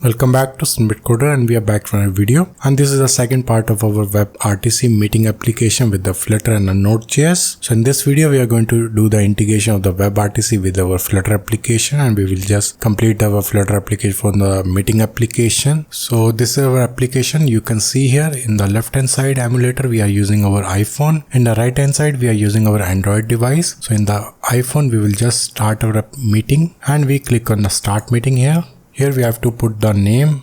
Welcome back to Snippet Coder, and we are back for a video, and this is the second part of our WebRTC meeting application with the Flutter and the Node.js. So in this video we are going to do the integration of the WebRTC with our Flutter application, and we will just complete our Flutter application for the meeting application. So this is our application. You can see here in the left hand side emulator we are using our iPhone. In the right hand side we are using our Android device. So in the iPhone we will just start our meeting and we click on the start meeting here. Here we have to put the name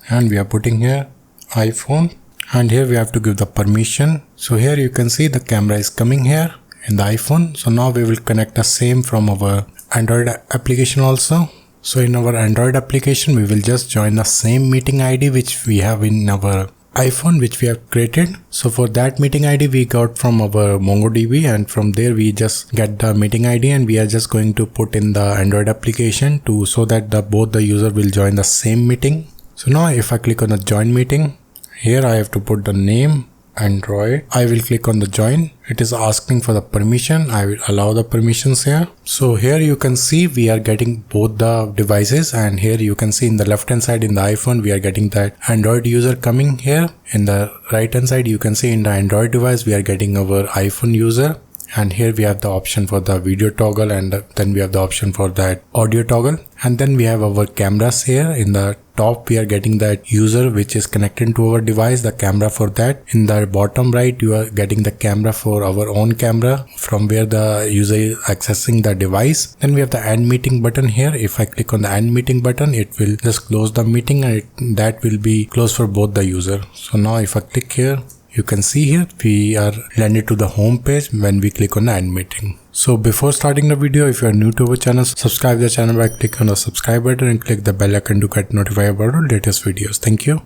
and we are putting here iPhone, and here we have to give the permission. So here you can see the camera is coming here in the iPhone. So now we will connect the same from our Android application also. So in our Android application we will just join the same meeting ID which we have in our iPhone, which we have created. So for that meeting ID we got from our MongoDB, and from there we just get the meeting ID and we are just going to put in the Android application to so that both the user will join the same meeting. So now if I click on the join meeting, here I have to put the name Android. I will click on the join. It is asking for the permission. I will allow the permissions here. So here you can see we are getting both the devices, and here you can see in the left hand side in the iPhone we are getting that Android user coming here. In the right hand side you can see in the Android device we are getting our iPhone user, and here we have the option for the video toggle, and then we have the option for that audio toggle, and then we have our cameras here. In the top we are getting that user which is connected to our device, the camera for that. In the bottom right you are getting the camera for our own camera from where the user is accessing the device. Then we have the end meeting button here. If I click on the end meeting button, it will just close the meeting, and that will be closed for both the user. So now if I click here, you can see here we are landed to the home page when we click on the end meeting. So before starting the video, if you are new to our channel, subscribe the channel by clicking on the subscribe button and click the bell icon to get notified about our latest videos. Thank you.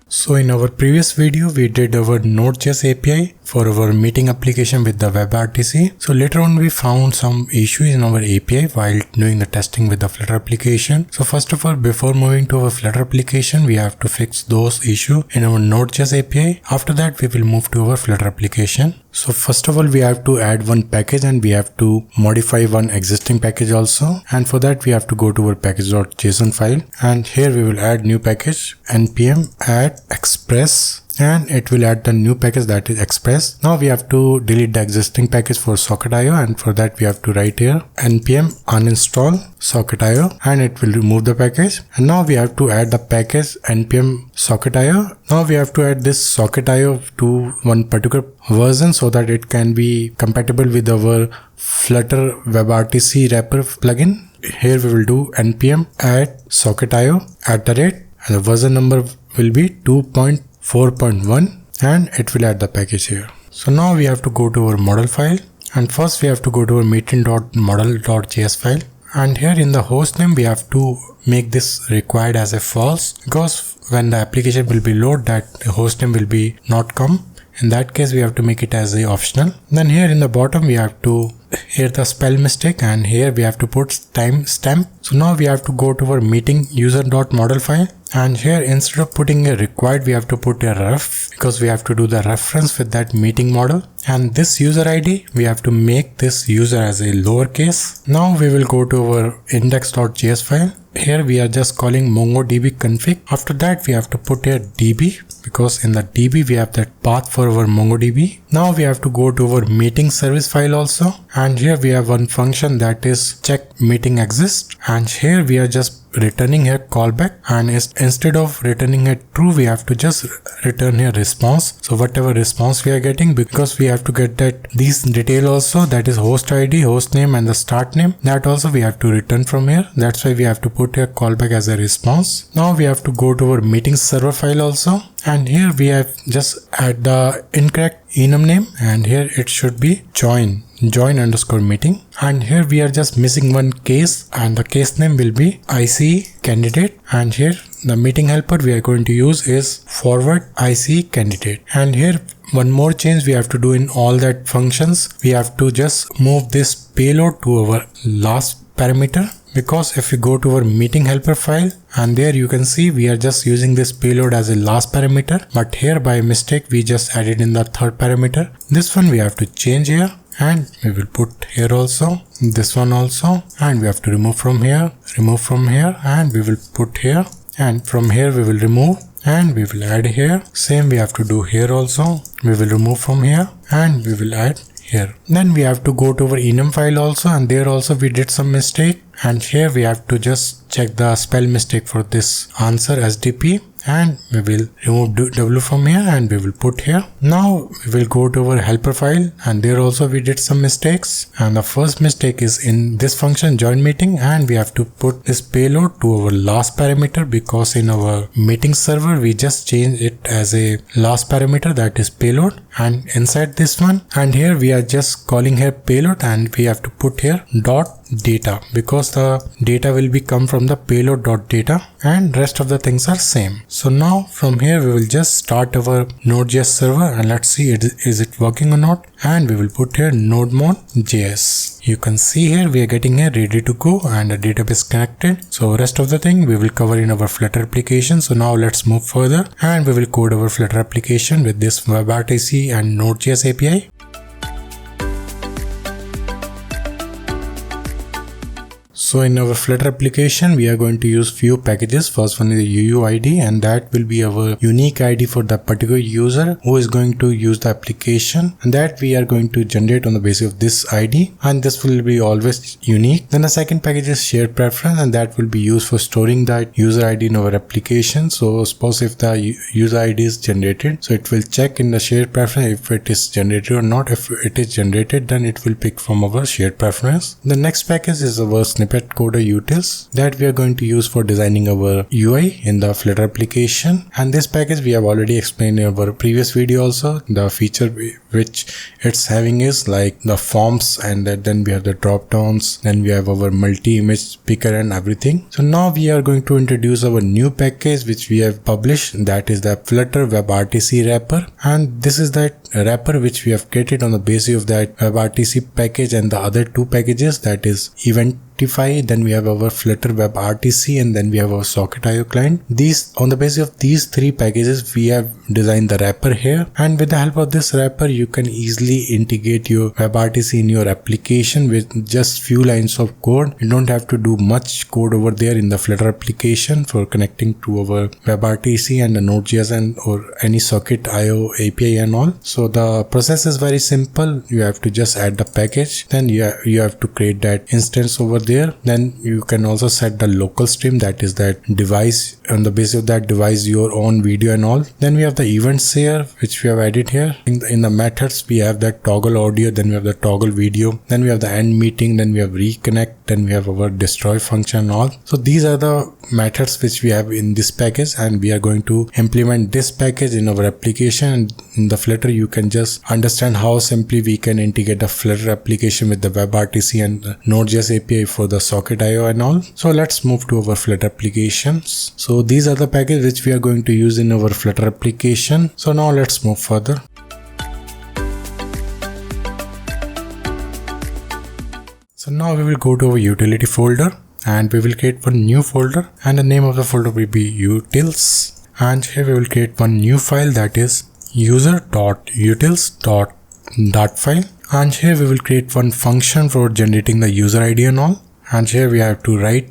So in our previous video we did our NodeJS API for our meeting application with the WebRTC. So later on we found some issues in our API while doing the testing with the Flutter application. So first of all, before moving to our Flutter application, we have to fix those issues in our NodeJS API. After that we will move to our Flutter application. So first of all we have to add one package and we have to modify one existing package also, and for that we have to go to our package.json file, and here we will add new package npm add express, and it will add the new package, that is express. Now we have to delete the existing package for socket.io, and for that we have to write here npm uninstall socket.io, and it will remove the package. And now we have to add the package npm socket.io. Now we have to add this socket.io to one particular version so that it can be compatible with our Flutter WebRTC wrapper plugin. Here we will do npm add socket.io @ and the version number will be 2.4.1, and it will add the package here. So now we have to go to our model file, and first we have to go to our meeting.model.js file, and here in the host name we have to make this required as a false, because when the application will be loaded, that host name will be not come. In that case we have to make it as a optional. Then here in the bottom we have to here the spell mistake, and here we have to put timestamp. So now we have to go to our meeting user.model file, and here instead of putting a required we have to put a ref, because we have to do the reference with that meeting model. And this user ID we have to make this user as a lowercase. Now we will go to our index.js file. Here we are just calling MongoDB config. After that we have to put here DB, because in the DB we have that path for our MongoDB. Now we have to go to our meeting service file also, and here we have one function that is check meeting exists, and here we are just returning here callback, and instead of returning a true we have to just return here response. So whatever response we are getting, because we have to get that these detail also, that is host ID, host name and the start name, that also we have to return from here. That's why we have to put here callback as a response. Now we have to go to our meeting server file also, and here we have just add the incorrect enum name, and here it should be join underscore meeting, and here we are just missing one case, and the case name will be ICE candidate, and here the meeting helper we are going to use is forward ICE candidate. And here one more change we have to do in all that functions. We have to just move this payload to our last parameter, because if we go to our meeting helper file, and there you can see we are just using this payload as a last parameter, but here by mistake we just added in the third parameter. This one we have to change here, and we will put here also, this one also, and we have to remove from here, and we will put here, and from here we will remove and we will add here. Same we have to do here also. We will remove from here and we will add here. Then we have to go to our enum file also, and there also we did some mistake, and here we have to just check the spell mistake for this answer SDP, and we will remove W from here and we will put here. Now we will go to our helper file, and there also we did some mistakes, and the first mistake is in this function join meeting, and we have to put this payload to our last parameter because in our meeting server we just changed it as a last parameter, that is payload, and inside this one, and here we are just calling here payload, and we have to put here dot data because the data will be come from the payload dot data, and rest of the things are same. So now from here we will just start our Node.js server, and let's see is it working or not, and we will put here nodemon.js. You can see here we are getting here ready to go and the database connected. So rest of the thing we will cover in our Flutter application. So now let's move further and we will code our Flutter application with this WebRTC and Node.js API. So in our Flutter application, we are going to use few packages. First one is the UUID, and that will be our unique ID for the particular user who is going to use the application, and that we are going to generate on the basis of this ID, and this will be always unique. Then the second package is shared preference, and that will be used for storing that user ID in our application. So suppose if the user ID is generated, so it will check in the shared preference if it is generated or not. If it is generated, then it will pick from our shared preference. The next package is our snippet coder utils that we are going to use for designing our UI in the Flutter application, and this package we have already explained in our previous video also. The feature which it's having is like the forms, and then we have the drop downs, then we have our multi-image picker and everything. So now we are going to introduce our new package which we have published, that is the Flutter WebRTC wrapper, and this is that wrapper which we have created on the basis of that WebRTC package and the other two packages, that is Eventify, then we have our Flutter WebRTC, and then we have our Socket.io client. These, on the basis of these three packages, we have designed the wrapper here, and with the help of this wrapper you can easily integrate your WebRTC in your application with just few lines of code. You don't have to do much code over there in the Flutter application for connecting to our WebRTC and the Node.js and or any Socket.io API and all. So the process is very simple. You have to just add the package, then you have to create that instance over there. Then you can also set the local stream, that is that device, on the basis of that device your own video and all. Then we have the events here which we have added here. In the methods we have that toggle audio, then we have the toggle video, then we have the end meeting, then we have reconnect, then we have our destroy function and all. So these are the methods which we have in this package, and we are going to implement this package in our application. In the Flutter you can just understand how simply we can integrate the Flutter application with the WebRTC and the Node.js API for the Socket.io and all. So let's move to our Flutter applications. So these are the packages which we are going to use in our Flutter application. So now let's move further. So now we will go to our utility folder, and we will create one new folder, and the name of the folder will be utils, and here we will create one new file, that is user.utils.file, and here we will create one function for generating the user ID and all, and here we have to write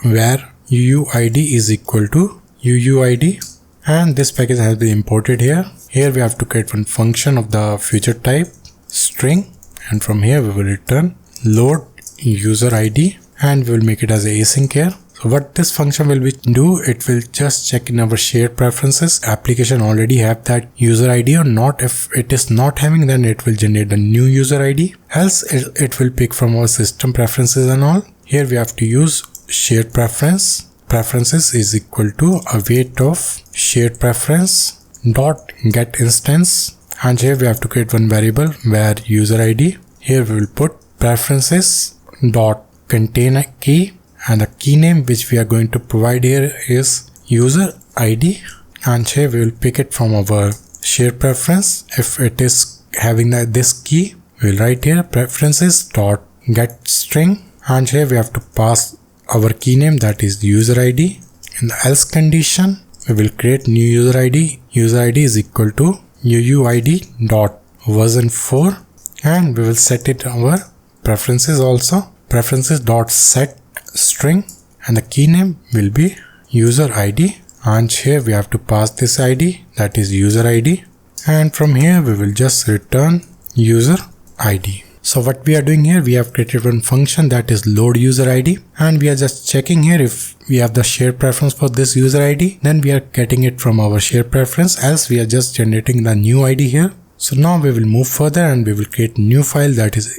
where UUID is equal to UUID, and this package has been imported here. Here we have to create one function of the future type string, and from here we will return load user ID, and we will make it as async here. So what this function will do, it will just check in our shared preferences application already have that user ID or not. If it is not having, then it will generate a new user ID, else it will pick from our system preferences and all. Here we have to use shared preferences is equal to await of shared preference dot get instance, and here we have to create one variable where user ID. Here we will put preferences dot contain a key, and the key name which we are going to provide here is user ID, and here we will pick it from our shared preference. If it is having this key, we will write here preferences dot get string, and here we have to pass our key name, that is user ID. In the else condition, we will create new user ID. User ID is equal to UUID dot version 4, and we will set it our preferences also. Preferences.set string, and the key name will be user ID, and here we have to pass this ID, that is user ID, and from here we will just return user ID. So what we are doing here, we have created one function that is load user ID, and we are just checking here if we have the shared preference for this user ID, then we are getting it from our shared preference, else we are just generating the new ID here. So now we will move further and we will create new file, that is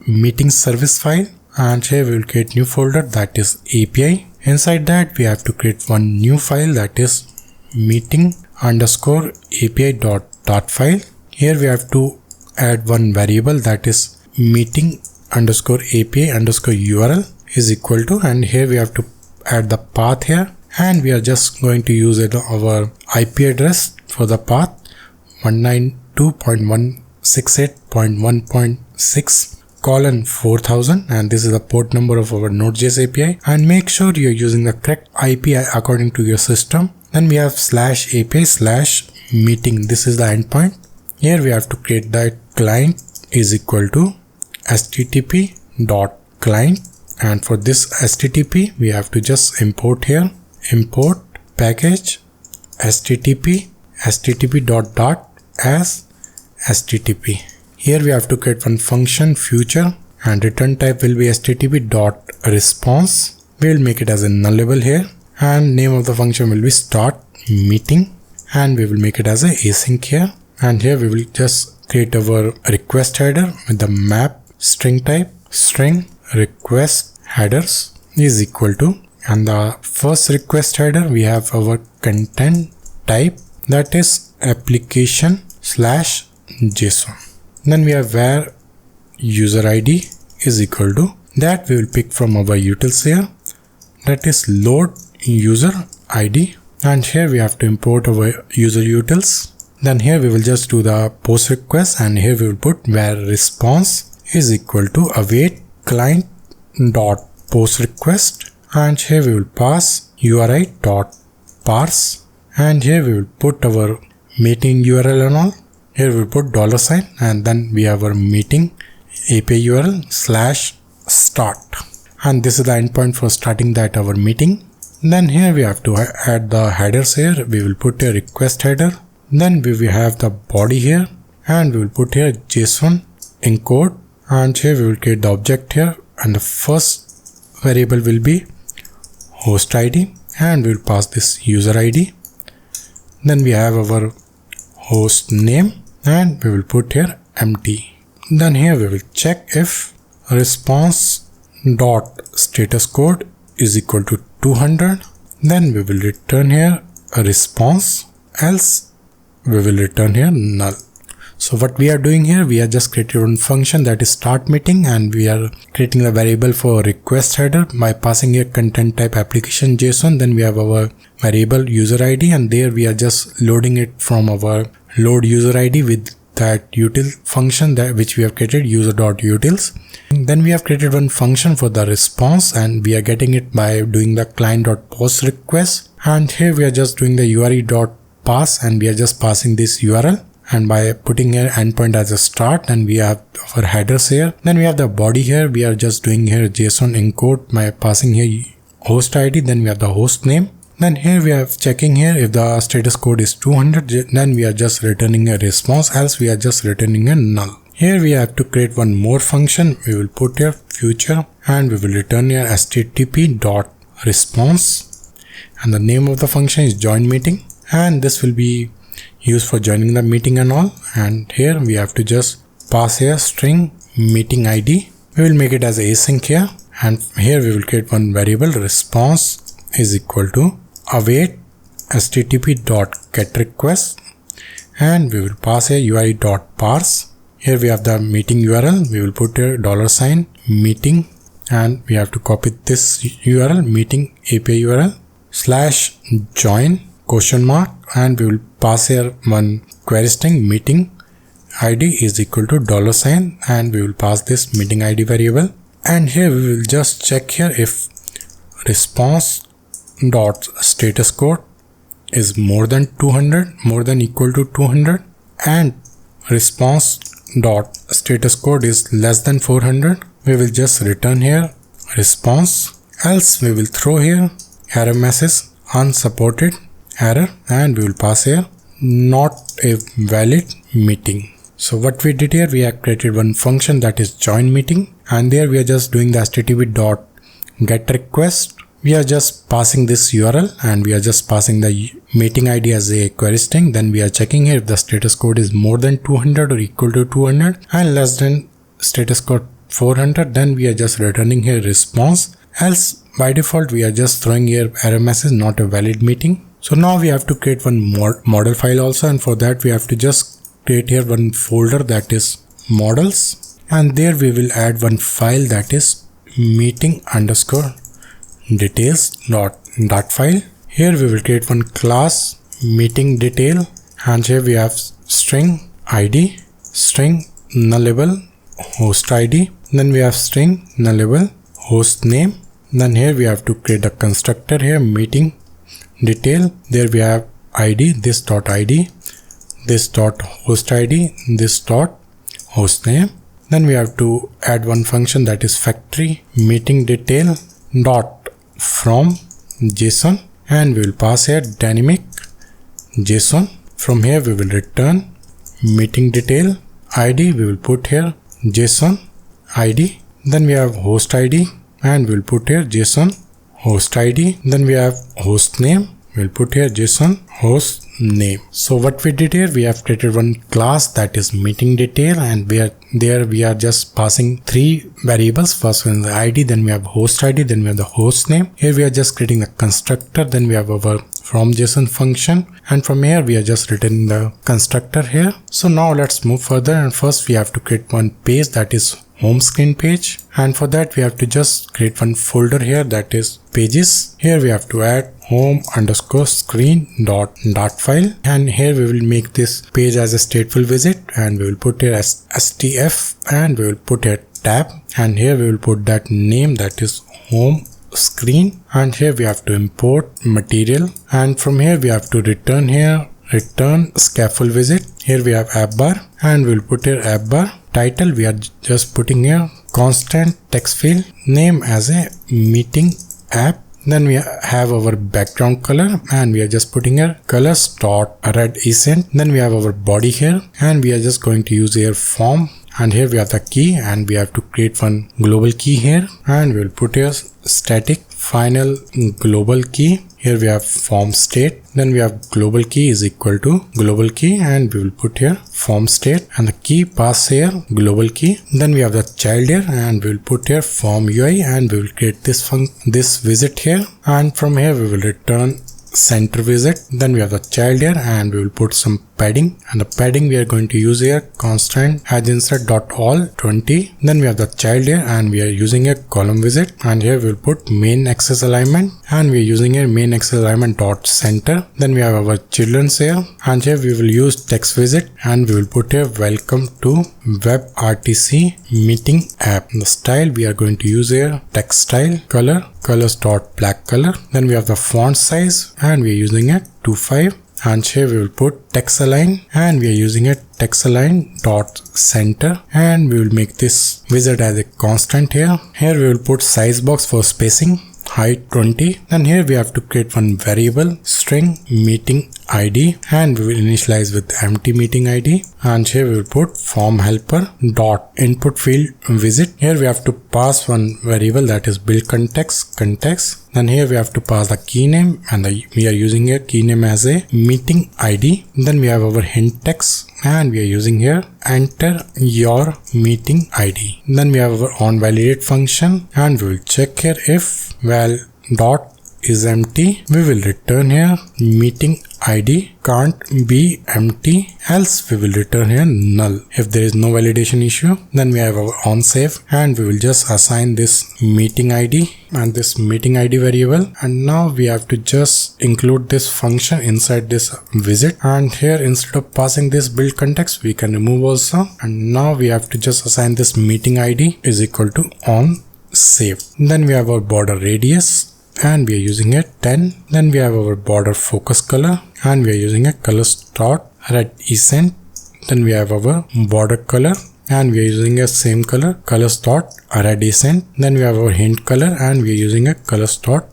meeting service file, and here we will create new folder, that is API. Inside that we have to create one new file, that is meeting_API.dot file. Here we have to add one variable, that is meeting_API_URL is equal to, and here we have to add the path here, and we are just going to use our IP address for the path 192.168.1.6:4000, and this is the port number of our Node.js API, and make sure you're using the correct IP according to your system. Then we have /API/meeting, this is the endpoint. Here we have to create that client is equal to http.client, and for this http we have to just import here, import package http as http. Here we have to create one function future, and return type will be http.response. We will make it as a nullable here, and name of the function will be start meeting, and we will make it as a async here, and here we will just create our request header with the map string type string request headers is equal to, and the first request header we have our content type, that is application/JSON. Then we have where user ID is equal to, that we will pick from our utils here, that is load user ID, and here we have to import our user utils. Then here we will just do the post request, and here we will put where response is equal to await client dot post request, and here we will pass URI dot parse, and here we will put our meeting URL and all. Here we will put $, and then we have our meeting API URL /start, and this is the endpoint for starting that our meeting. Then here we have to add the headers here. We will put a request header, then we will have the body here, and we will put here JSON encode, and here we will create the object here, and the first variable will be host ID, and we will pass this user ID. Then we have our host name, and we will put here empty. Then here we will check if response.status code is equal to 200, then we will return here a response, else we will return here null. So what we are doing here, we are just creating one function that is start meeting, and we are creating a variable for request header by passing a content type application JSON. Then we have our variable user ID, and there we are just loading it from our load user ID with that util function that which we have created user.utils. Then we have created one function for the response, and we are getting it by doing the client.post request, and here we are just doing the URI.pass, and we are just passing this URL, and by putting here endpoint as a start, and we have our headers here. Then we have the body here, we are just doing here JSON encode by passing here host ID, then we have the host name. Then here we are checking here if the status code is 200, then we are just returning a response, else we are just returning a null. Here we have to create one more function. We will put here future, and we will return here http.response, and the name of the function is join meeting, and this will be used for joining the meeting and all. And here we have to just pass here string meeting ID. We will make it as async here, and here we will create one variable response is equal to await http.getRequest, and we will pass here UI.parse. Here we have the meeting URL. We will put here $meeting, and we have to copy this URL meeting API URL /join ? And we will pass here one query string meeting ID is equal to $, and we will pass this meeting ID variable. And here we will just check here if response.status code is more than equal to 200, and response dot status code is less than 400, we will just return here response, else we will throw here error message unsupported error, and we will pass here not a valid meeting. So what we did here, we have created one function that is join meeting, and there we are just doing the http dot get request. We are just passing this URL and we are just passing the meeting ID as a query string. Then we are checking here if the status code is more than 200 or equal to 200 and less than status code 400. Then we are just returning here response, else by default we are just throwing here error message not a valid meeting. So now we have to create one more model file also, and for that we have to just create here one folder that is models, and there we will add one file that is meeting underscore details dot file. Here we will create one class meeting detail, and here we have string id, string nullable host id, then we have string nullable host name. Then here we have to create a constructor here meeting detail. There we have id, this dot id, this dot host id, this dot host name. Then we have to add one function that is factory meeting detail dot from JSON, and we will pass here dynamic JSON. From here we will return meeting detail ID, we will put here JSON ID. Then we have host ID and we will put here JSON host ID. Then we have host name, we will put here JSON host name. So what we did here, we have created one class that is meeting detail, and we are just passing three variables. First one is the ID, then we have host ID, then we have the host name. Here we are just creating a constructor, then we have our from JSON function, and from here we are just returning the constructor here. So now let's move further, and first we have to create one page that is home screen page, and for that we have to just create one folder here that is pages. Here we have to add home underscore screen dot file, and here we will make this page as a stateful visit, and we will put here as stf, and we will put here tab, and here we will put that name that is home screen, and here we have to import material, and from here we have to return here return scaffold visit. Here we have app bar, and we will put here app bar. Title we are just putting here constant text field, name as a meeting app. Then we have our background color, and we are just putting here colors dot red accent. Then we have our body here, and we are just going to use here form, and here we have the key, and we have to create one global key here, and we will put here static final global key. Here we have form state, then we have global key is equal to global key, and we will put here form state, and the key pass here global key. Then we have the child here, and we will put here form UI, and we will create this visit here, and from here we will return center visit. Then we have the child here, and we will put some padding, and the padding we are going to use here constant as insert dot all 20. Then we have the child here, and we are using a column visit, and here we will put main axis alignment, and we are using a main axis alignment dot center. Then we have our children's here, and here we will use text visit, and we will put here welcome to WebRTC meeting app. The style we are going to use here text style, colors dot black color. Then we have the font size, and we are using a 25, and here we will put text align, and we are using a text align dot center, and we will make this wizard as a constant here. Here we will put size box for spacing, height 20. Then here we have to create one variable string meeting ID, and we will initialize with empty meeting ID, and here we will put form helper dot input field visit. Here we have to pass one variable that is build context. Then here we have to pass the key name, and we are using a key name as a meeting ID. Then we have our hint text, and we are using here enter your meeting ID. Then we have our onValidate function, and we will check here if val dot is empty, we will return here meeting ID can't be empty, else we will return here null. If there is no validation issue, then we have our onSave, and we will just assign this meeting ID and this meeting ID variable, and now we have to just include this function inside this visit, and here instead of passing this build context we can remove also, and now we have to just assign this meeting ID is equal to onSave. Then we have our border radius, and we are using a 10. Then we have our border focus color, and we are using a colors dot red accent Then we have our border color, and we are using a same color, colors dot iridescent. Then we have our hint color, and we are using a colors dot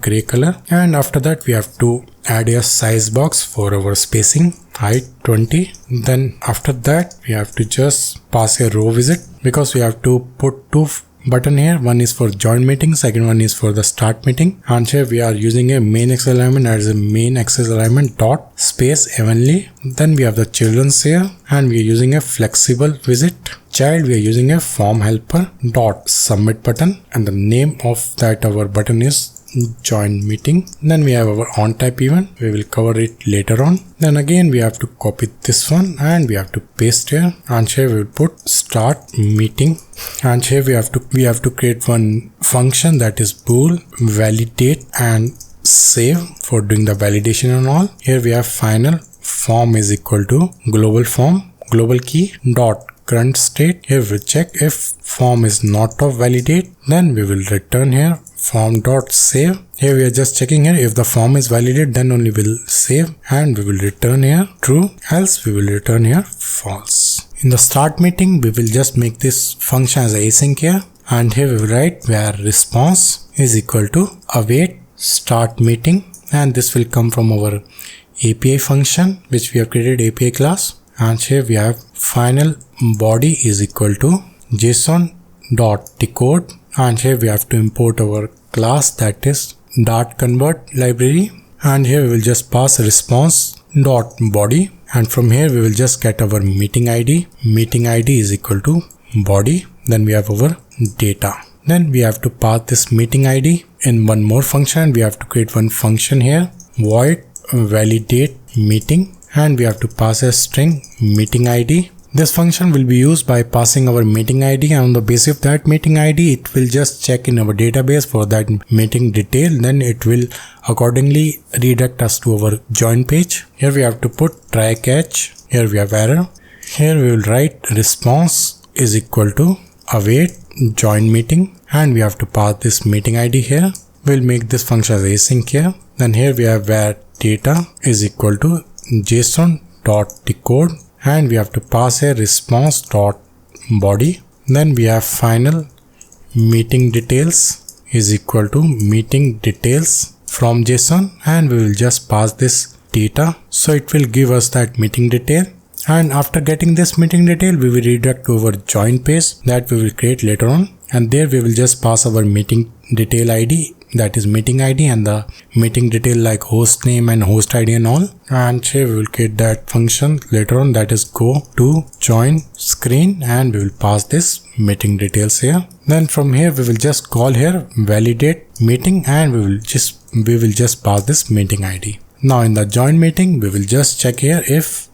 gray color. And after that we have to add a size box for our spacing, height 20. Then after that we have to just pass a row visit, because we have to put two button here. One is for join meeting, second one is for the start meeting. And here we are using a main axis alignment as a main axis alignment dot space evenly. Then we have the children's here, and we are using a flexible visit. Child, we are using a form helper dot submit button, and the name of that our button is join meeting. Then we have our on type event. We will cover it later on. Then again we have to copy this one and we have to paste here, and here we will put start meeting. And here we have to create one function, that is bool validate and save for doing the validation and all. Here we have final form is equal to global form global key dot current state. Here we check if form is not of validate, then we will return here form dot save. Here we are just checking here if the form is validated, then only we'll save, and we will return here true, else we will return here false. In the start meeting we will just make this function as async here, and here we will write where response is equal to await start meeting, and this will come from our API function which we have created API class. And here we have final body is equal to JSON dot decode, and here we have to import our class, that is dart convert library. And here we will just pass response dot body, and from here we will just get our meeting ID. Meeting ID is equal to body. Then we have our data. Then we have to pass this meeting ID in one more function. We have to create one function here, void validate meeting, and we have to pass a string meeting ID. This function will be used by passing our meeting ID, and on the basis of that meeting ID it will just check in our database for that meeting detail, then it will accordingly redirect us to our join page. Here we have to put try catch. Here we have error. Here we will write response is equal to await join meeting, and we have to pass this meeting ID here. We'll make this function as async here. Then here we have where data is equal to JSON dot decode, and we have to pass a response dot body. Then we have final meeting details is equal to meeting details from JSON, and we will just pass this data, so it will give us that meeting detail. And after getting this meeting detail we will redirect to our join page that we will create later on, and there we will just pass our meeting detail ID, that is meeting ID, and the meeting detail like host name and host ID and all. And here we will create that function later on, that is go to join screen, and we will pass this meeting details here. Then from here we will just call here validate meeting, and we will just pass this meeting ID. Now in the join meeting we will just check here if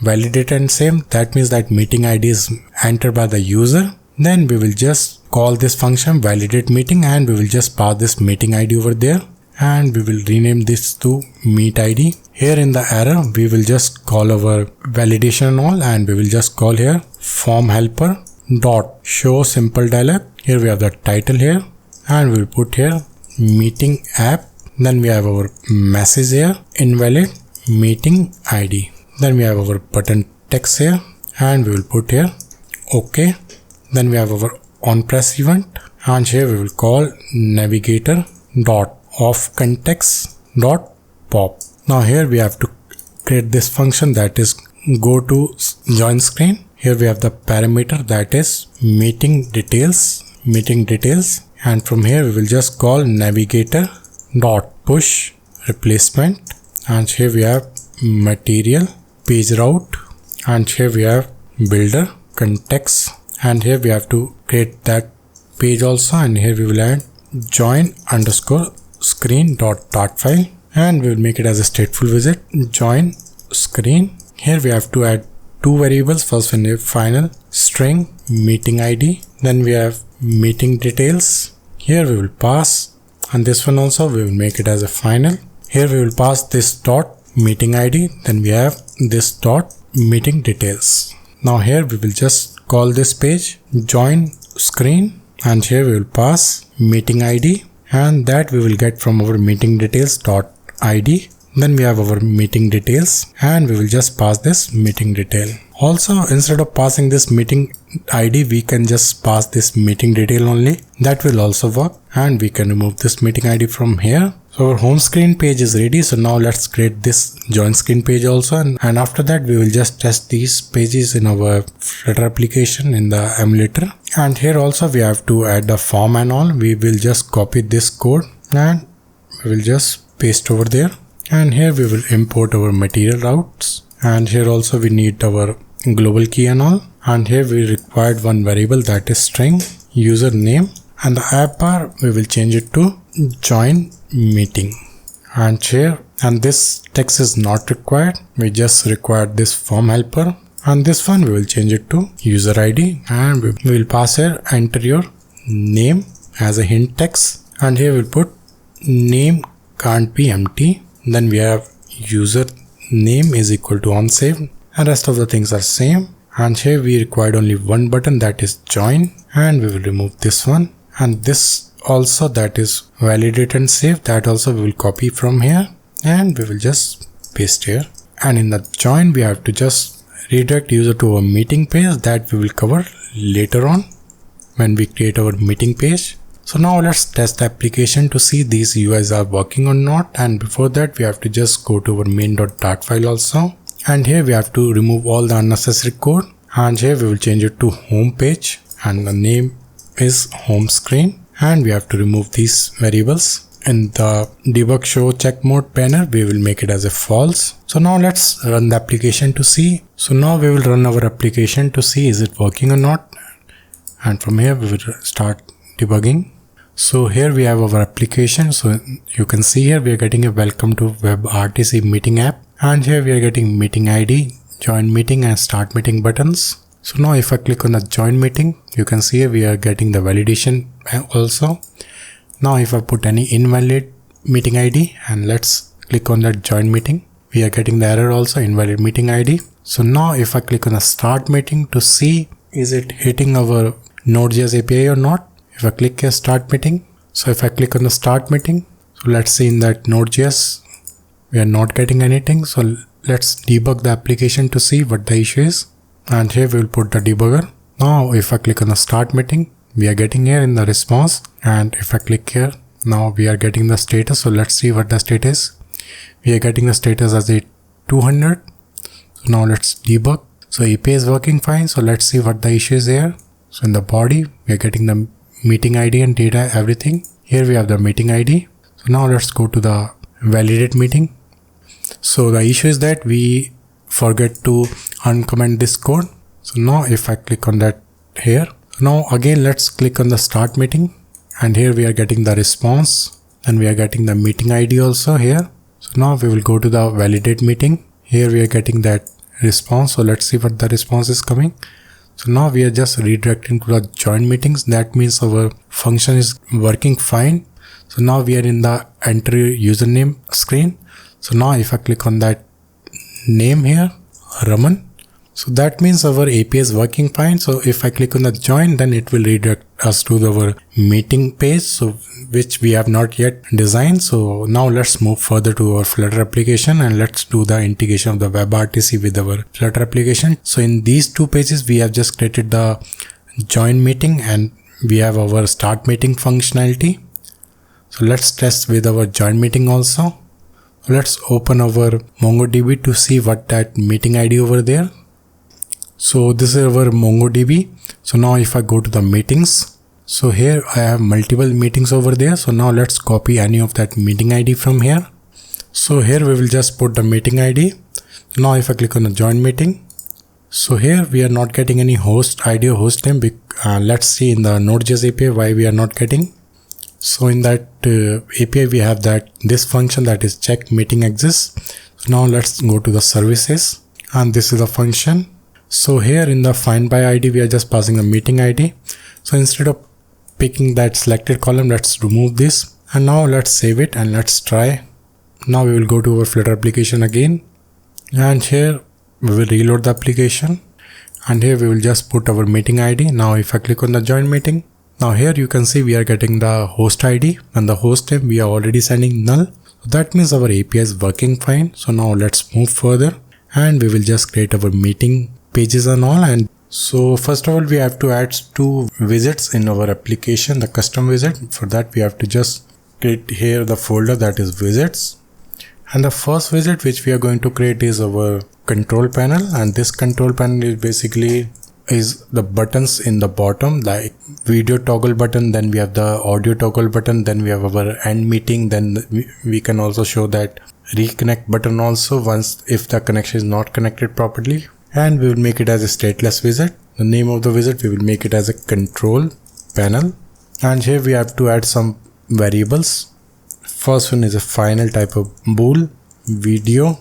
validate and same, that means that meeting ID is entered by the user. Then we will just call this function validate meeting, and we will just pass this meeting ID over there, and we will rename this to meet ID. Here in the error we will just call our validation and all, and we will just call here form helper dot show simple dialog. Here we have the title here, and we will put here meeting app. Then we have our message here invalid meeting ID. Then we have our button text here, and we will put here OK. Then we have our on press event, and here we will call navigator dot of context dot pop. Now here we have to create this function, that is go to join screen. Here we have the parameter, that is meeting details, and from here we will just call navigator dot push replacement, and here we have material page route, and here we have builder context, and here we have to create that page also, and here we will add join underscore screen dot dart file, and we will make it as a stateful visit join screen. Here we have to add two variables. First one is final string meeting ID, then we have meeting details. Here we will pass, and this one also we will make it as a final. Here we will pass this dot meeting ID, then we have this dot meeting details. Now here we will just call this page join screen, and here we will pass meeting ID, and that we will get from our meeting details dot ID. Then we have our meeting details and we will just pass this meeting detail. Also, instead of passing this meeting ID, we can just pass this meeting detail only. That will also work, and we can remove this meeting ID from here. So our home screen page is ready. So now let's create this join screen page also, and after that we will just test these pages in our Flutter application in the emulator. And here also we have to add the form and all. We will just copy this code and we will just paste over there. And here we will import our material routes, and here also we need our global key and all. And here we required one variable, that is string username, and the app bar we will change it to join meeting. And here, and this text is not required, we just require this form helper, and this one we will change it to user ID, and we will pass here enter your name as a hint text, and here we'll put name can't be empty. Then we have user name is equal to onsaved, and rest of the things are same. And here we required only one button, that is join, and we will remove this one, and this also, that is validate and save, that also we will copy from here and we will just paste here. And in the join we have to just redirect user to a meeting page, that we will cover later on when we create our meeting page. So now let's test the application to see these UIs are working or not, and before that we have to just go to our main.dart file also, and here we have to remove all the unnecessary code, and here we will change it to home page and the name is home screen, and we have to remove these variables. In the debug show check mode banner we will make it as a false. So now let's run the application to see. So now we will run our application to see is it working or not, and from here we will start debugging. So here we have our application. So you can see here we are getting a welcome to WebRTC meeting app, and here we are getting meeting ID, join meeting and start meeting buttons. So now if I click on the join meeting, you can see here we are getting the validation also. Now if I put any invalid meeting ID and let's click on that join meeting, we are getting the error also, invalid meeting ID. So now if I click on the start meeting to see is it hitting our NodeJS API or not, if I click here start meeting, so if I click on the start meeting, so let's see in that Node.js we are not getting anything. So let's debug the application to see what the issue is, and here we will put the debugger. Now if I click on the start meeting, we are getting here in the response, and if I click here, now we are getting the status. So let's see what the status is. We are getting the status as a 200. So now let's debug. So API is working fine. So let's see what the issue is here. So in the body we are getting the meeting ID and data, everything. Here we have the meeting ID. So now let's go to the validate meeting. So the issue is that we forget to uncomment this code. So now if I click on that here, now again let's click on the start meeting, and here we are getting the response, and we are getting the meeting ID also here. So now we will go to the validate meeting. Here we are getting that response. So let's see what the response is coming. So now we are just redirecting to the join meetings. That means our function is working fine. So now we are in the enter username screen. So now if I click on that name here, Raman, so that means our API is working fine. So if I click on the join, then it will redirect us to our meeting page, so which we have not yet designed. So now let's move further to our Flutter application and let's do the integration of the WebRTC with our Flutter application. So in these two pages, we have just created the join meeting and we have our start meeting functionality. So let's test with our join meeting also. Let's open our MongoDB to see what that meeting ID over there. So this is our MongoDB. So now if I go to the meetings, so here I have multiple meetings over there. So now let's copy any of that meeting ID from here. So here we will just put the meeting ID. Now if I click on the join meeting, so here we are not getting any host ID or host name. Let's see in the NodeJS API why we are not getting. So in that API we have this function that is check meeting exists. So now let's go to the services, and this is the function. So here in the find by ID we are just passing the meeting ID. So instead of picking that selected column, let's remove this, and now let's save it and let's try. Now we will go to our Flutter application again, and here we will reload the application, and here we will just put our meeting ID. Now if I click on the join meeting, now here you can see we are getting the host ID and the host name we are already sending null. That means our API is working fine. So now let's move further and we will just create our meeting pages and all. And so first of all, we have to add 2 widgets in our application, the custom widget. For that, we have to just create here the folder that is widgets. And the first widget which we are going to create is our control panel. And this control panel is basically the buttons in the bottom, like video toggle button, then we have the audio toggle button, then we have our end meeting, then we can also show that reconnect button also once if the connection is not connected properly. And we will make it as a stateless widget. The name of the widget, we will make it as a control panel. And here we have to add some variables. First one is a final type of bool, video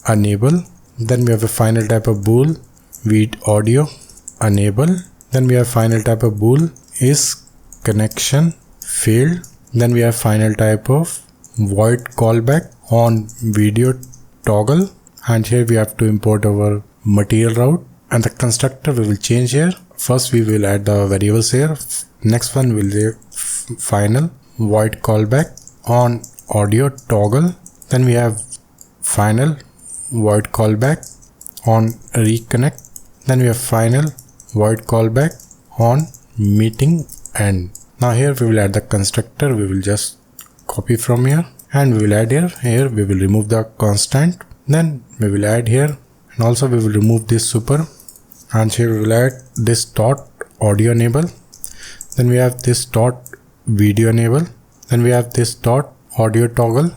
enable. Then we have a final type of bool, audio enable. Then we have final type of bool is connection failed. Then we have final type of void callback on video toggle. And here we have to import our material route, and the constructor we will change here. First we will add the variables here. Next one will be final void callback on audio toggle. Then we have final void callback on reconnect. Then we have final void callback on meeting end. Now here we will add the constructor. We will just copy from here and we will add here. Here we will remove the constant. Then we will add here, and also we will remove this super, and here we will add this dot audio enable. Then we have this dot video enable. Then we have this dot audio toggle.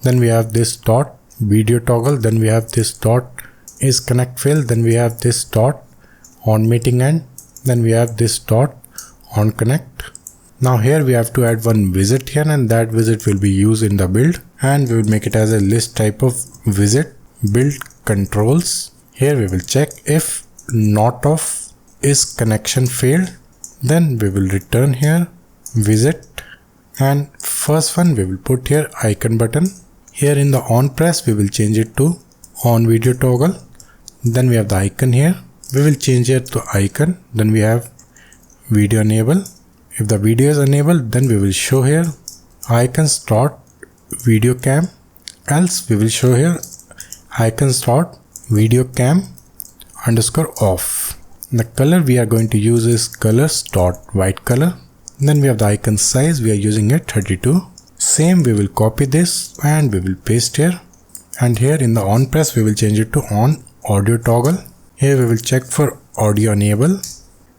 Then we have this dot video toggle. Then we have this dot is connect fail. Then we have this dot on meeting end. Then we have this dot on connect. Now here we have to add one widget here, and that widget will be used in the build, and we will make it as a list type of widget build controls. Here we will check if not of is connection failed. Then we will return here widget, and first one we will put here icon button. Here in the on press we will change it to on video toggle. Then we have the icon here. We will change it to icon. Then we have video enable. If the video is enabled, then we will show here icons dot video cam. Else we will show here icons dot video cam underscore off. The color we are going to use is colors dot white color. Then we have the icon size. We are using it 32. Same, we will copy this and we will paste here. And here in the on press we will change it to on audio toggle. Here we will check for audio enable,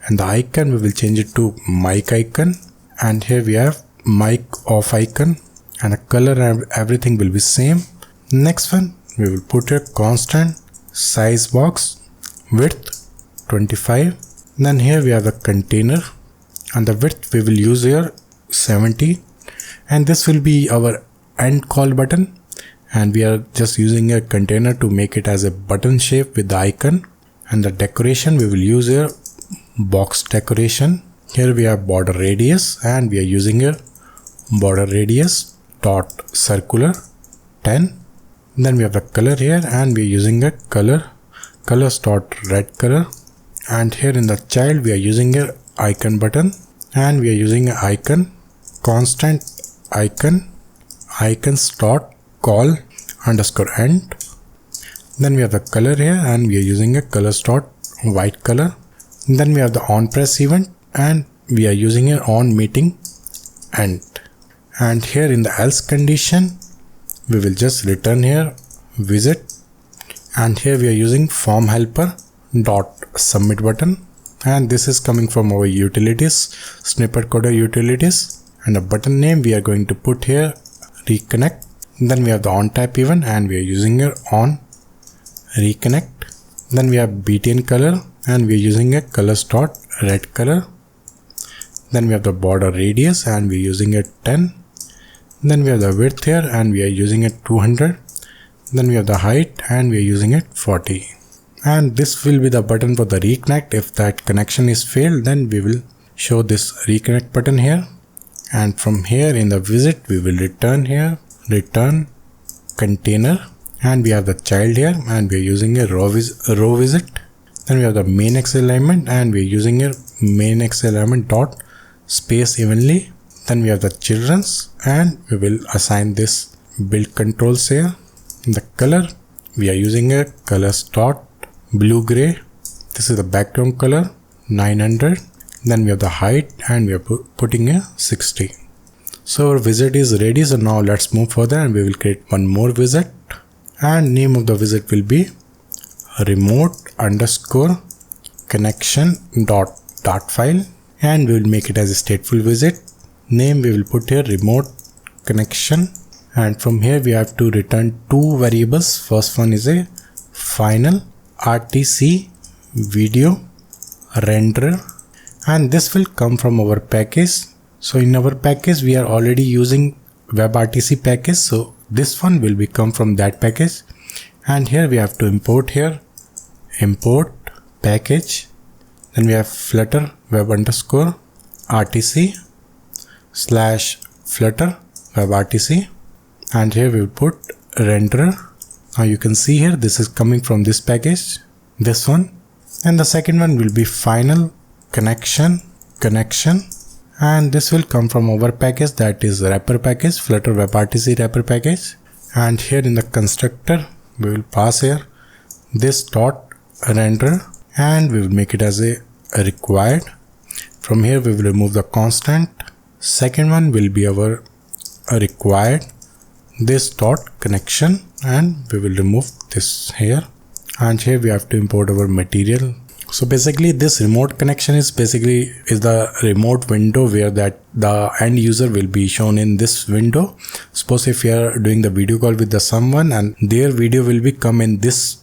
and the icon we will change it to mic icon, and here we have mic off icon, and the color and everything will be same. Next one we will put a constant size box width 25. Then here we have the container, and the width we will use here 70, and this will be our end call button, and we are just using a container to make it as a button shape with the icon. And the decoration we will use here box decoration. Here we have border radius, and we are using here border radius dot circular 10. Then we have the color here, and we are using a colors dot red color. And here in the child we are using here icon button, and we are using an icon constant icon icons dot call underscore end. Then we have the color here, and we are using a colors dot white color. Then we have the on press event, and we are using an on meeting end. And here in the else condition we will just return here visit, and here we are using form helper dot submit button, and this is coming from our utilities, snippet coder utilities. And the button name we are going to put here reconnect. Then we have the on type event, and we are using here on reconnect. Then we have btn color, and we are using a colors dot red color. Then we have the border radius, and we are using a 10. Then we have the width here, and we are using it 200. Then we have the height, and we are using it 40. And this will be the button for the reconnect. If that connection is failed, then we will show this reconnect button here. And from here in the visit we will return here return container, and we have the child here, and we are using a row visit. Then we have the main X alignment, and we are using a main X alignment dot space evenly. Then we have the children's, and we will assign this build controls here. In the color, we are using a colors dot blue gray. This is the background color 900. Then we have the height and we are putting a 60. So our widget is ready. So now let's move further and we will create one more widget, and name of the widget will be remote underscore connection dot file, and we will make it as a stateful widget. Name we will put here remote connection, and from here we have to return two variables. First one is a final RTC video renderer, and this will come from our package. So in our package we are already using WebRTC package, so this one will come from that package. And here we have to import here import package, then we have Flutter WebRTC / Flutter WebRTC, and here we will put renderer. Now you can see here this is coming from this package, this one, and the second one will be final connection, and this will come from our package, that is wrapper package, Flutter WebRTC wrapper package. And here in the constructor we will pass here this dot render, and we will make it as a required. From here we will remove the constant. Second one will be our required this dot connection, and we will remove this here. And here we have to import our material. So basically this remote connection is the remote window where that the end user will be shown in this window. Suppose if you are doing the video call with someone and their video will be come in this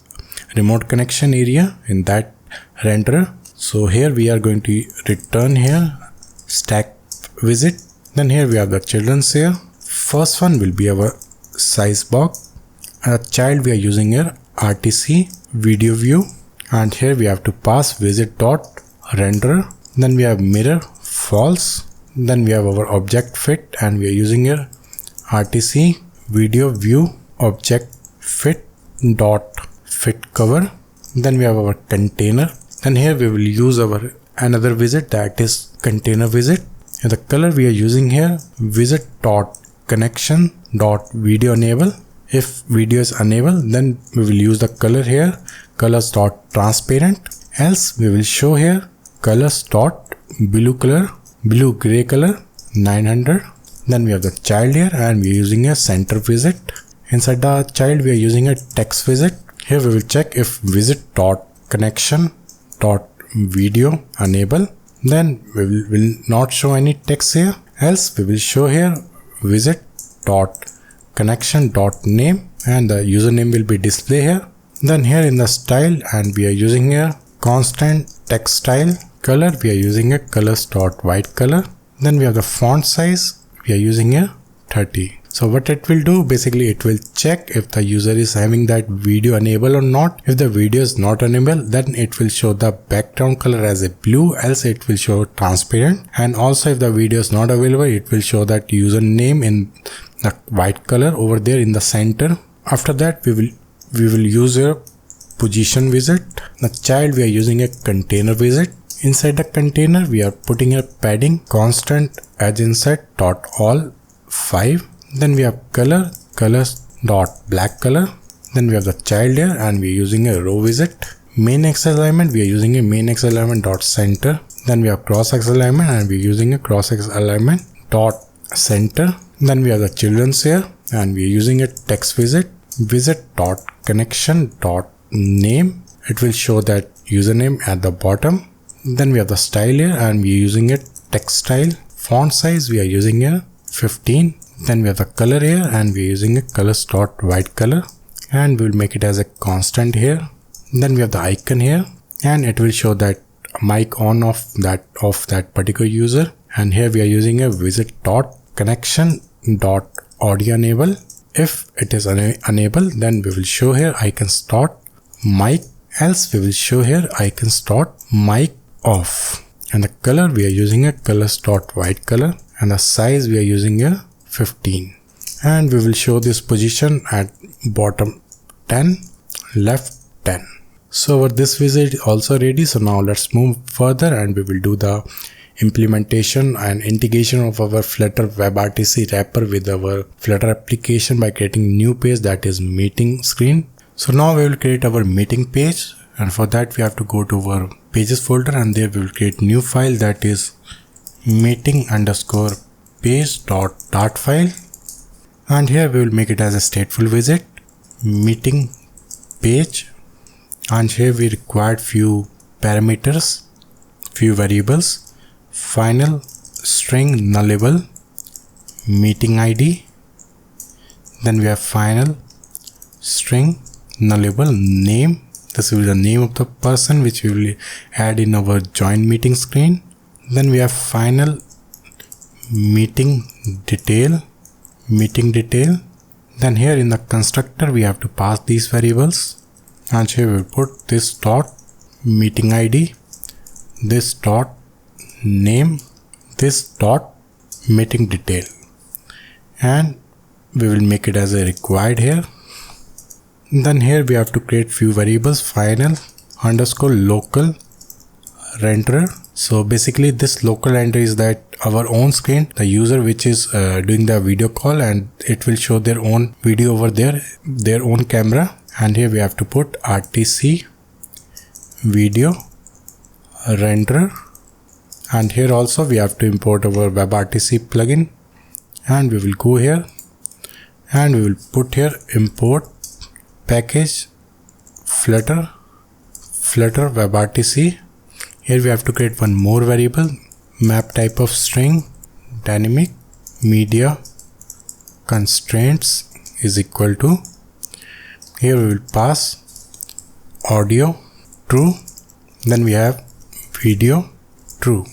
remote connection area in that renderer. So here we are going to return here stack widget. Then here we have the children's here. First one will be our size box. Child we are using here RTC video view, and here we have to pass widget dot render. Then we have mirror false. Then we have our object fit, and we are using here RTC video view object fit dot fit cover. Then we have our container. Then here we will use our another widget, that is container widget. And the color we are using here widget dot connection dot video enable. If video is enabled, then we will use the color here colors dot transparent. Else we will show here colors dot blue gray color 900. Then we have the child here, and we are using a center widget. Inside the child we are using a text widget. Here we will check if widget dot connection dot video enable, then we will not show any text here. Else we will show here widget dot connection dot name, and the username will be display here. Then here in the style, and we are using here constant text style. Color we are using a colors dot white color. Then we have the font size, we are using a 30. So what it will do, basically it will check if the user is having that video enabled or not. If the video is not enabled, then it will show the background color as a blue, else it will show transparent. And also if the video is not available, it will show that username in the white color over there in the center. After that we will use a position widget. The child we are using a container widget. Inside the container we are putting a padding constant edge inset dot all 5. Then we have colors dot black color. Then we have the child here, and we are using a row widget. Main axis alignment, we are using a main axis alignment dot center. Then we have cross axis alignment, and we are using a cross axis alignment dot center. Then we have the children's here, and we are using a text widget dot connection dot name. It will show that username at the bottom. Then we have the style here, and we are using a text style. Font size we are using a 15. Then we have the color here, and we are using a colors dot white color, and we will make it as a constant here. Then we have the icon here, and it will show that mic on of that particular user. And here we are using a widget dot connection dot audio enable. If it is enabled, then we will show here icons dot mic, else we will show here icons dot mic off. And the color we are using a colors dot white color, and the size we are using a 15. And we will show this position at bottom 10, left 10. So this widget is also ready. So now let's move further, and we will do the implementation and integration of our Flutter WebRTC wrapper with our Flutter application by creating new page, that is meeting screen. So now we will create our meeting page, and for that we have to go to our pages folder, and there we will create new file, that is meeting_page.dart file, and here we will make it as a stateful widget meeting page, and here we required few parameters, few variables: final string nullable meeting ID, then we have final string nullable name. This will be the name of the person which we will add in our join meeting screen. Then we have final meeting detail. Then here in the constructor we have to pass these variables, and here we will put this dot meeting ID, this dot name, this dot meeting detail, and we will make it as a required here. Then here we have to create few variables: final underscore local renderer. So basically this local render is that our own screen, the user which is doing the video call, and it will show their own video over there, their own camera. And here we have to put RTC video renderer, and here also we have to import our WebRTC plugin, and we will go here and we will put here import package Flutter WebRTC. Here we have to create one more variable, map type of string dynamic media constraints is equal to, here we will pass audio true, then we have video true,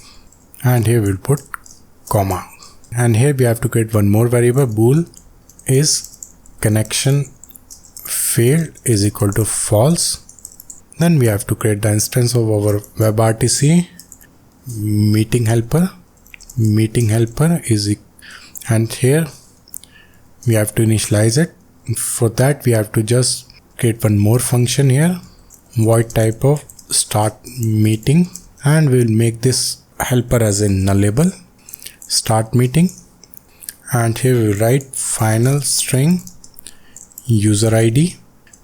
and here we will put comma, and here we have to create one more variable, bool is connection failed is equal to false. Then we have to create the instance of our WebRTC meeting helper is, and here we have to initialize it. For that we have to just create one more function here, void type of start meeting, and we will make this helper as a nullable start meeting, and here we will write final string user ID.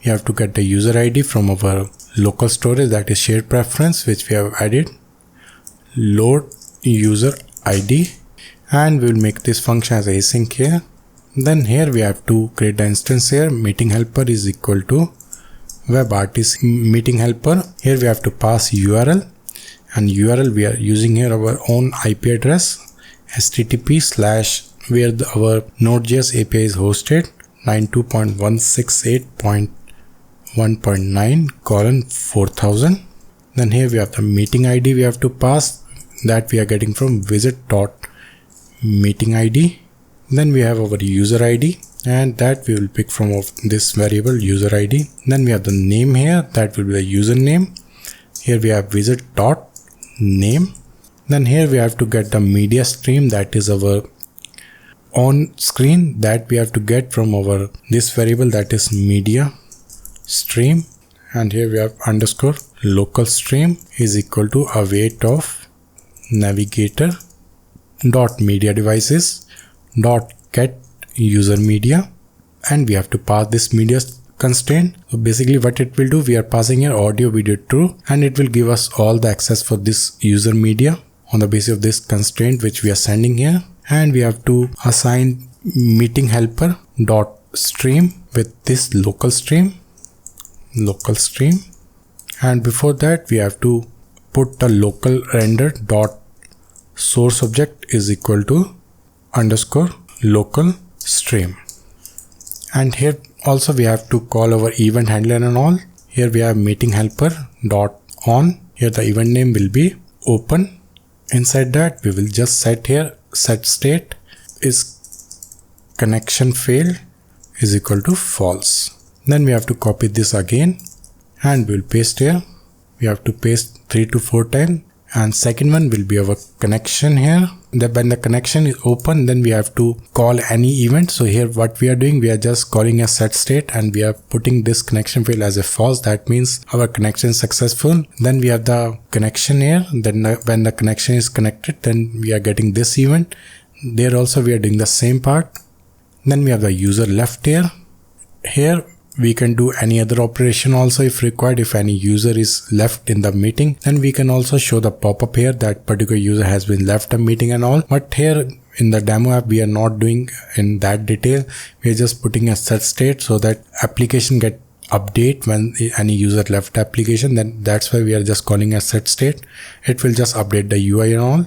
We have to get the user ID from our local storage, that is shared preference, which we have added, load user ID, and we will make this function as async here. Then here we have to create the instance here, meeting helper is equal to WebRTC meeting helper. Here we have to pass URL, and URL we are using here our own IP address, http / where our Node.js API is hosted, 92.168.1.9:4000. Then here we have the meeting ID we have to pass, that we are getting from visit.meeting ID. Then we have our user ID, and that we will pick from this variable user ID. Then we have the name here, that will be the username. Here we have visit.name. Then here we have to get the media stream, that is our on screen, that we have to get from our this variable, that is media stream. And here we have underscore local stream is equal to await of navigator dot media devices dot get user media, and we have to pass this media constraint. So basically what it will do, we are passing here audio video true, and it will give us all the access for this user media on the basis of this constraint which we are sending here. And we have to assign meeting helper dot stream with this local stream, and before that we have to put the local render dot source object is equal to underscore local stream. And here also we have to call our event handler and all. Here we have meeting helper dot on, here the event name will be open. Inside that we will just set here set state is connection failed is equal to false. Then we have to copy this again and we'll paste here. We have to paste 3 to 4 times, and second one will be our connection here, when the connection is open, then we have to call any event. So here what we are doing, we are just calling a set state and we are putting this connection fail as a false. That means our connection is successful. Then we have the connection here. Then when the connection is connected, then we are getting this event. There also we are doing the same part. Then we have the user left here. Here we can do any other operation also if required. If any user is left in the meeting, then we can also show the pop-up here that particular user has been left a meeting and all. But here in the demo app, we are not doing in that detail. We are just putting a set state so that application get update when any user left the application. Then that's why we are just calling a set state. It will just update the UI and all.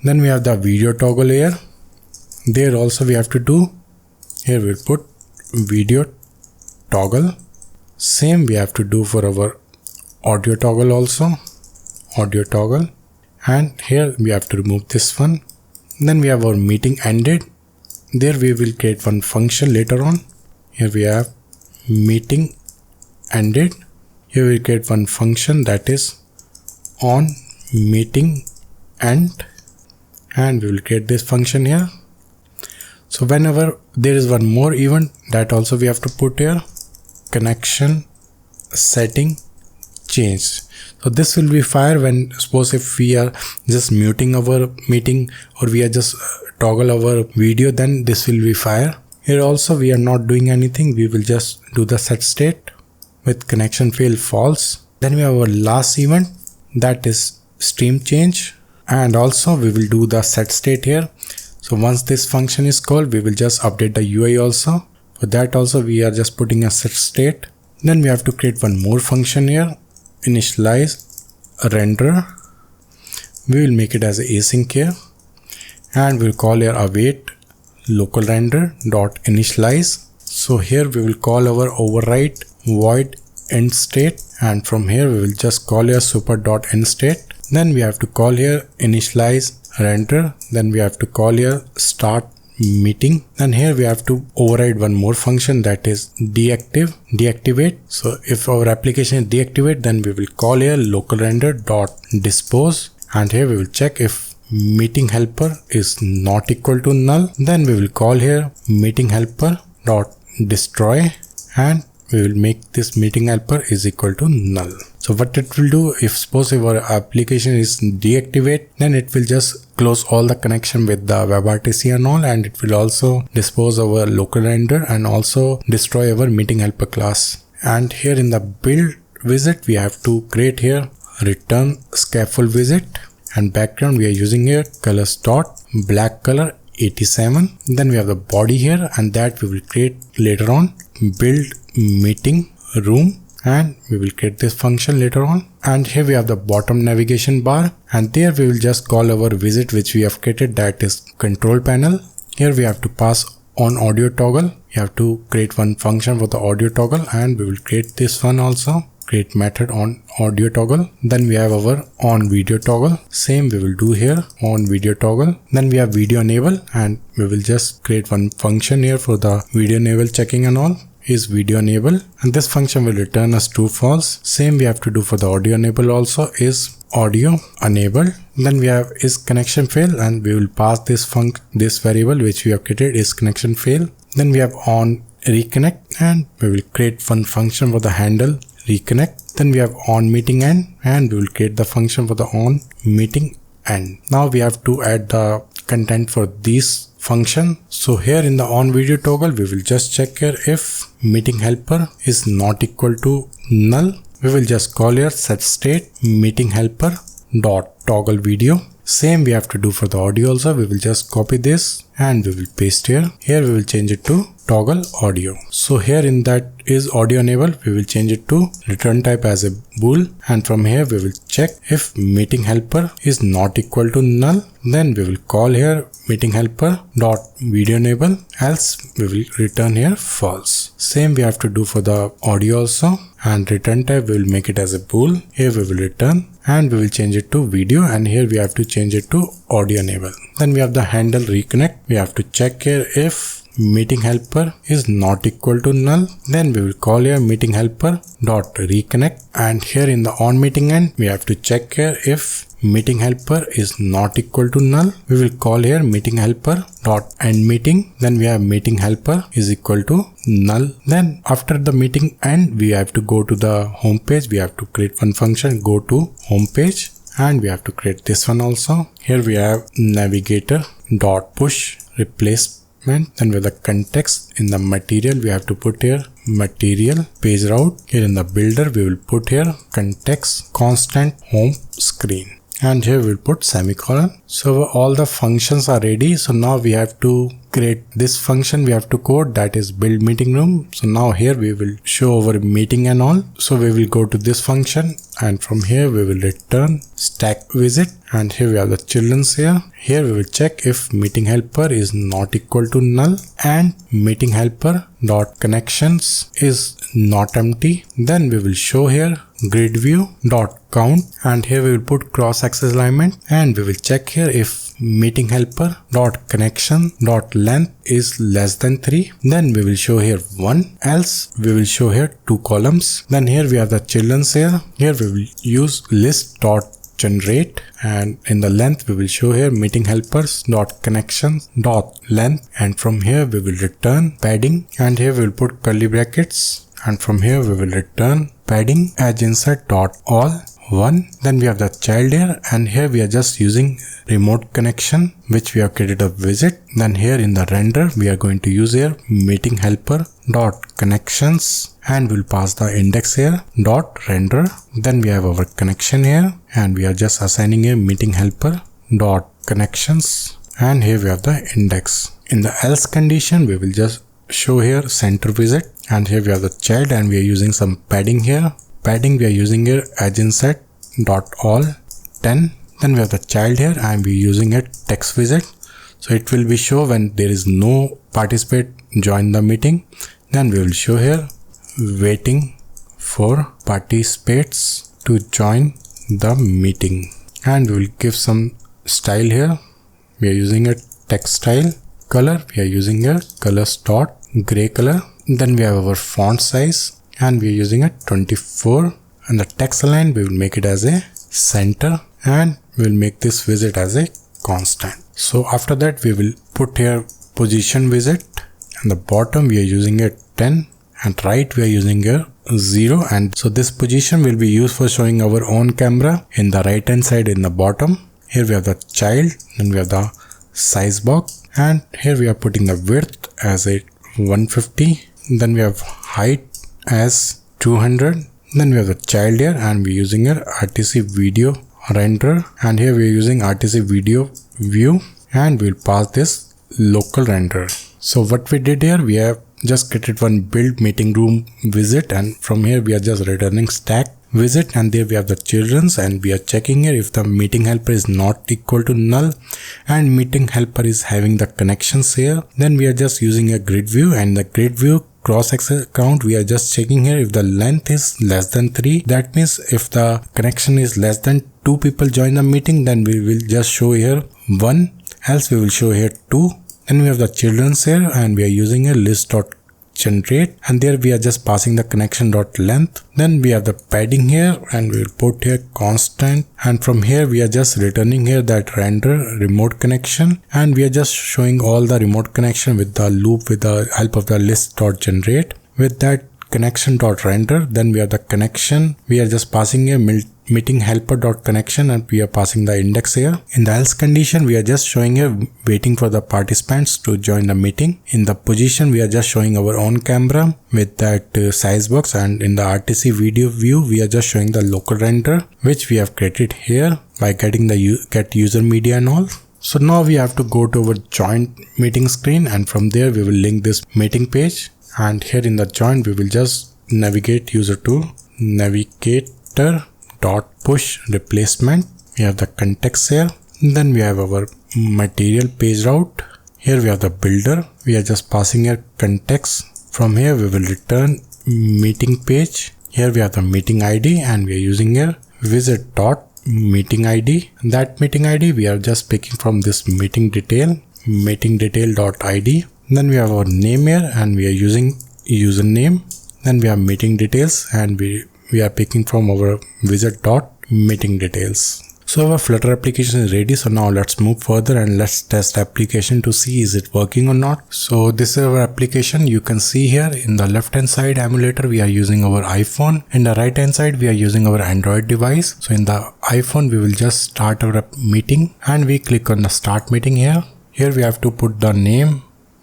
Then we have the video toggle here. There also we have to do. Here we'll put video toggle. Same we have to do for our audio toggle also. Audio toggle. And here we have to remove this one. Then we have our meeting ended. There we will create one function later on. Here we have meeting ended. Here we create one function that is on meeting end. And we will create this function here. So whenever there is one more event, that also we have to put here. Connection setting change. So this will be fire when suppose if we are just muting our meeting or we are just toggle our video, then this will be fire. Here also we are not doing anything. We will just do the set state with connection fail false. Then we have our last event, that is stream change, and also we will do the set state here. So once this function is called, we will just update the UI also. For that also we are just putting a set state. Then we have to create one more function here. Initialize render. We will make it as async here. And we'll call here await local render dot initialize. So here we will call our override void end state. And from here we will just call here super dot end state. Then we have to call here initialize render. Then we have to call here start meeting. And here we have to override one more function, that is deactivate. So if our application is deactivate, then we will call here local render dot dispose. And here we will check if meeting helper is not equal to null. Then we will call here meeting helper dot destroy. And we will make this meeting helper is equal to null. So what it will do, if suppose if our application is deactivate, then it will just close all the connection with the WebRTC and all, and it will also dispose our local render and also destroy our meeting helper class. And here in the build visit, we have to create here return scaffold visit, and background we are using here colors dot black color 87. Then we have the body here, and that we will create later on build meeting room. And we will create this function later on. And here we have the bottom navigation bar, and there we will just call our visit which we have created, that is control panel. Here we have to pass on audio toggle. You have to create one function for the audio toggle, and we will create this one also, create method on audio toggle. Then we have our on video toggle. Same we will do here on video toggle. Then we have video enable, and we will just create one function here for the video enable checking and all. Is video enable, and this function will return us true false. Same we have to do for the audio enable also, is audio enable. Then we have is connection fail, and we will pass this variable which we have created is connection fail. Then we have on reconnect, and we will create one function for the handle reconnect. Then we have on meeting end, and we will create the function for the on meeting end. Now we have to add the content for these function. So here in the on video toggle, we will just check here if meeting helper is not equal to null. We will just call here set state meeting helper dot toggle video. Same we have to do for the audio also. We will just copy this and we will paste here. Here we will change it to toggle audio. So here in that is audio enable, we will change it to return type as a bool, and from here we will check if meeting helper is not equal to null. Then we will call here meeting helper dot video enable, else we will return here false. Same we have to do for the audio also, and return type we will make it as a bool. Here we will return and we will change it to video, and here we have to change it to audio enable. Then we have the handle reconnect. We have to check here if meeting helper is not equal to null. Then we will call here meeting helper dot reconnect, and here in the on meeting end we have to check here if meeting helper is not equal to null, we will call here meeting helper dot end meeting. Then we have meeting helper is equal to null. Then after the meeting end, we have to go to the home page. We have to create one function, go to home page, and we have to create this one also. Here we have navigator dot push replacement. Then with the context in the material, we have to put here material page route. Here in the builder, we will put here context constant home screen. And here we'll put semicolon. So all the functions are ready. So now we have to create this function. We have to code, that is build meeting room. So now here we will show our meeting and all. So we will go to this function, and from here we will return stack visit. And here we have the children's here. Here we will check if meeting helper is not equal to null and meeting helper dot connections is not empty. Then we will show here grid view dot count, and here we will put cross axis alignment, and we will check here if meeting helper dot connection dot length is less than 3. Then we will show here 1, else we will show here 2 columns. Then here we have the children's here. Here we will use list dot generate, and in the length we will show here meeting helpers dot connections dot length, and from here we will return padding, and here we will put curly brackets, and from here we will return padding edge insert dot all 1. Then we have the child here, and here we are just using remote connection which we have created a visit. Then here in the render we are going to use here meeting helper dot connections, and we'll pass the index here dot render. Then we have our connection here, and we are just assigning a meeting helper dot connections, and here we have the index. In the else condition we will just show here center visit, and here we have the child, and we are using some padding here. Padding we are using here edge insert dot all 10. Then we have the child here, and we are using a text visit, so it will be show when there is no participant join the meeting. Then we will show here waiting for participants to join the meeting, and we will give some style here. We are using a text style. Color we are using a colors dot gray color. Then we have our font size, and we are using a 24, and the text align we will make it as a center, and we will make this visit as a constant. So after that we will put here position visit, and the bottom we are using a 10, and right we are using a 0, and so this position will be used for showing our own camera in the right hand side in the bottom. Here we have the child, then we have the size box, and here we are putting the width as a 150. Then we have height as 200. Then we have the child here, and we're using a RTC video render, and here we are using RTC video view, and we'll pass this local render. So what we did here, we have just created one build meeting room visit, and from here we are just returning stack visit, and there we have the children's, and we are checking here if the meeting helper is not equal to null and meeting helper is having the connections here. Then we are just using a grid view, and the grid view cross axis count we are just checking here if the length is less than 3. That means if the connection is less than 2 people join the meeting, then we will just show here 1, else we will show here 2. Then we have the children's here, and we are using a list dot generate, and there we are just passing the connection dot length. Then we have the padding here, and we will put here constant, and from here we are just returning here that render remote connection, and we are just showing all the remote connection with the loop with the help of the list dot generate with that connection dot render. Then we have the connection, we are just passing a meeting helper dot connection, and we are passing the index here. In the else condition we are just showing here waiting for the participants to join the meeting. In the position we are just showing our own camera with that size box, and in the RTC video view we are just showing the local render which we have created here by getting the get user media and all. So now we have to go to our joint meeting screen, and from there we will link this meeting page, and here in the joint we will just navigate user to navigator dot push replacement. We have the context here. Then we have our material page route. Here we have the builder. We are just passing a context. From here we will return meeting page. Here we have the meeting ID, and we are using here visit dot meeting ID. That meeting ID we are just picking from this meeting detail dot ID. Then we have our name here, and we are using username. Then we have meeting details, and we are picking from our visit dot meeting details. So our Flutter application is ready. So now let's move further and let's test the application to see is it working or not. So this is our application. You can see here in the left hand side emulator we are using our iPhone. In the right hand side we are using our Android device. So in the iPhone we will just start our meeting and we click on the start meeting here. Here we have to put the name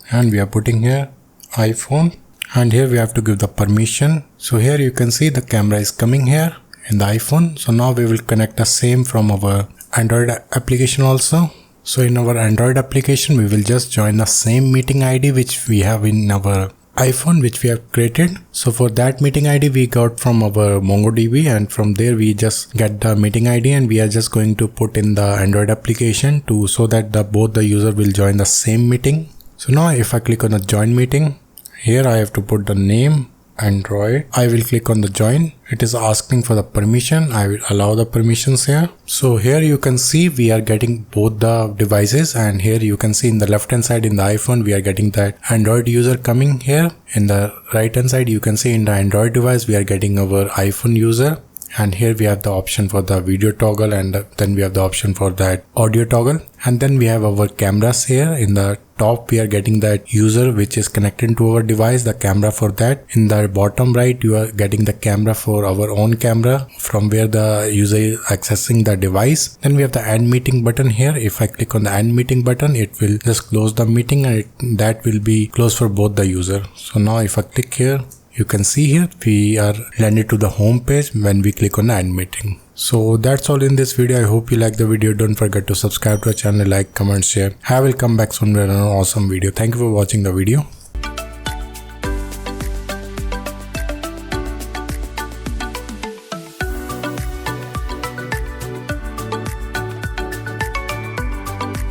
and we are putting here iPhone, and here we have to give the permission. So here you can see the camera is coming here in the iPhone. So now we will connect the same from our Android application also. So in our Android application we will just join the same meeting ID which we have in our iPhone which we have created. So for that meeting ID we got from our MongoDB, and from there we just get the meeting ID and we are just going to put in the Android application so that both the user will join the same meeting. So now if I click on the join meeting, here I have to put the name Android. I will click on the join. It is asking for the permission. I will allow the permissions here. So here you can see we are getting both the devices, and here you can see in the left hand side in the iPhone we are getting that Android user coming here. In the right hand side you can see in the Android device we are getting our iPhone user. And here we have the option for the video toggle, and then we have the option for that audio toggle, and then we have our cameras here. In the top we are getting that user which is connected to our device, the camera for that. In the bottom right you are getting the camera for our own camera from where the user is accessing the device. Then we have the end meeting button here. If I click on the end meeting button it will just close the meeting, and that will be closed for both the user. So now if I click here, you can see here we are landed to the home page when we click on the end meeting. So that's all in this video. I hope you like the video. Don't forget to subscribe to our channel, like, comment, share. I will come back soon with an awesome video. Thank you for watching the video.